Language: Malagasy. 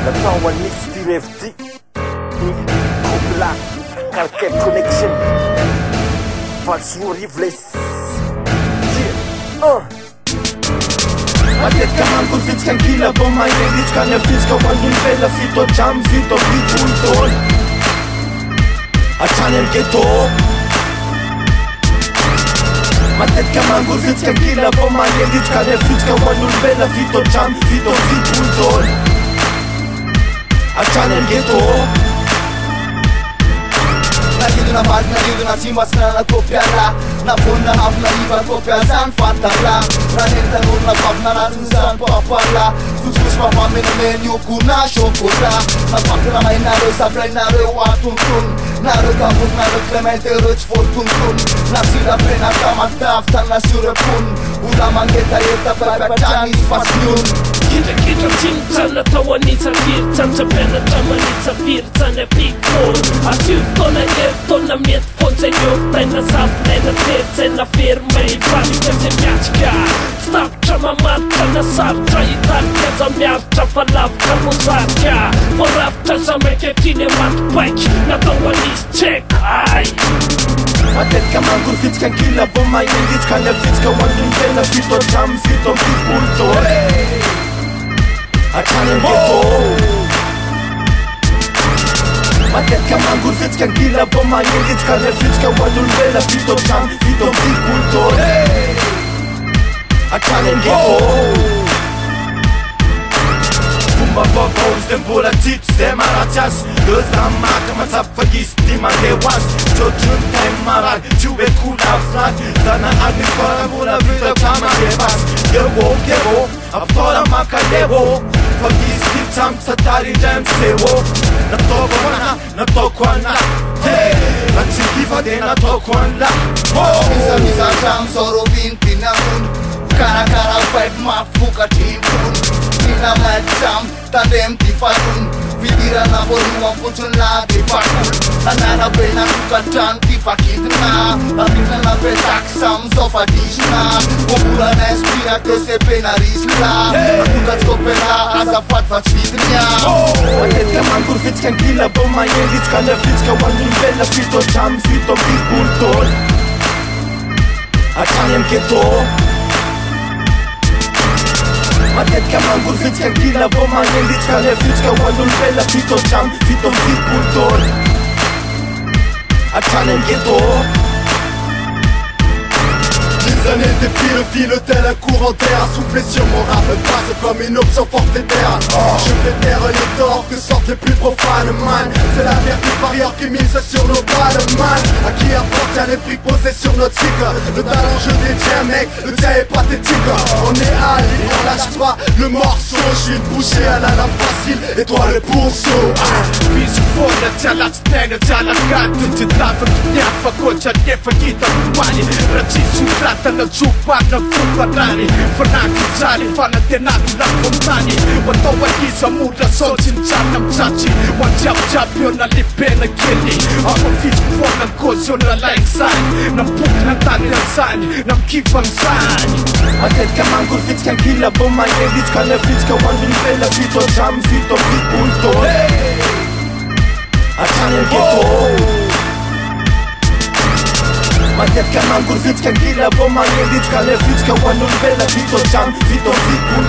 Natao hoan'ny styref ty Kopla Carquet Connection Valsoro arivo les Matetika mango vitsika ankila vao magnenditrika any avitsika ho an'olombelona fito hatramy fito ambitolo taona hatrany amy ghetto. Matetika mango vitsika ankila vao magnenditrika any avitsika ho an'olombelona fito hatramy fito ambitolo taona hatrany amy ghetto. Nalidona valy nalidona tsy masina nakopyala navona havina iva kopyazany fantala raha nentan'olona vavina ratiny zany papala fotsifosy mavamenameny okona chocola napapiramaignareo sabrainareo atontono nareo kavonareo clementereo tsy voatontono nasilaprenatamatavy tannasurepon ola mangetaheta papatrany izy fasinyono Kita cinta tao anisapir Cancapeana tamanisapir Tane pikon Asyrtona ertona miet fonse Joftaina safnaina tertsena firma I valikance miatrika Staptra mamatra na sartra Itarika za miaritra falavitra mozarika Voravitra za meketine matpaik Natao anis check ay Matetika mangory vitsika ankila vao magnenditrika any avitsika ho an'olombelona fito hatramy fito ambipolo taona hatrany amy ghetto. Matetika mangory vitsika ankila vao magnenditrika any avitsika ho an'olombelona fito hatramy fito ambipolo taona hatrany amy ghetto. Fomba vaovao izy de mbola tito zay maratsy azy eo za maka matsapy fa izy ty mandeha ho azy tsotrony tainy marary tsy hoe kolaviraty zana agricole mbola vitaka mandeha azy evo avitôra makalevo fa izy ty tsamy tsatary indray amseho nataoko ana nataoko ana natsikifa de nataoko anla Mizamizatra amizao vintina mundo Karakara vibe mafokatry impono Mina maitsam tandem ty faton Vidirana voalohany fotsiny la de fakolo Tanàna be nanokatrano ty fakidina Amitana be taxa amizao fadisina Voambolana inspirateur se penarisina Atokatsykopela azafady fa tsy vidina Matetika mangory vitsika ankila vao magnenditrika any avitsika ho an'olombelona fito hatramy fito ambipolo taona hatrany amy ghetto. Matetika mangory vitsika ankila vao magnenditrika any avitsika ho an'olombelona fito hatramy fito ambipolo taona hatrany amy ghetto. Des années de fil tel un courant d'air a soufflé sur mon rap, me passe comme une option forfaitaire. Je fais taire les torts que sortent les plus profanes, man. C'est la vertu parieur qui mise sur nos balles, man. À qui appartient les prix posés sur notre cycle. Le talent je détiens, mec, le tien est pathétique. On est alliés, on lâche pas le morceau. Je suis une bouchée à la lame facile, et toi le pourceau. Visifona tialatsitena tialakato Ty lava miafa kotra nefa hita mimany Raha tsisy ratana tsopada foparany Fanakijany fanantenany lafomtany Watao an'iza mora saotsy nitsana mitsatsy Hoanjiabijiaby eo na lebena kely Ama visifona kozy eo na lainy zany Nampoky nantany an'izany Namkiva am'izany Matetika mangory vitsika ankila vao magnenditrika any avitsika ho an'olombelona fito hatramy fito ambipolo taona hatrany amy ghetto. Matetika mangory vitsika ankila vao magnenditrika any avitsika ho an'olombelona fito hatramy fito ambipolo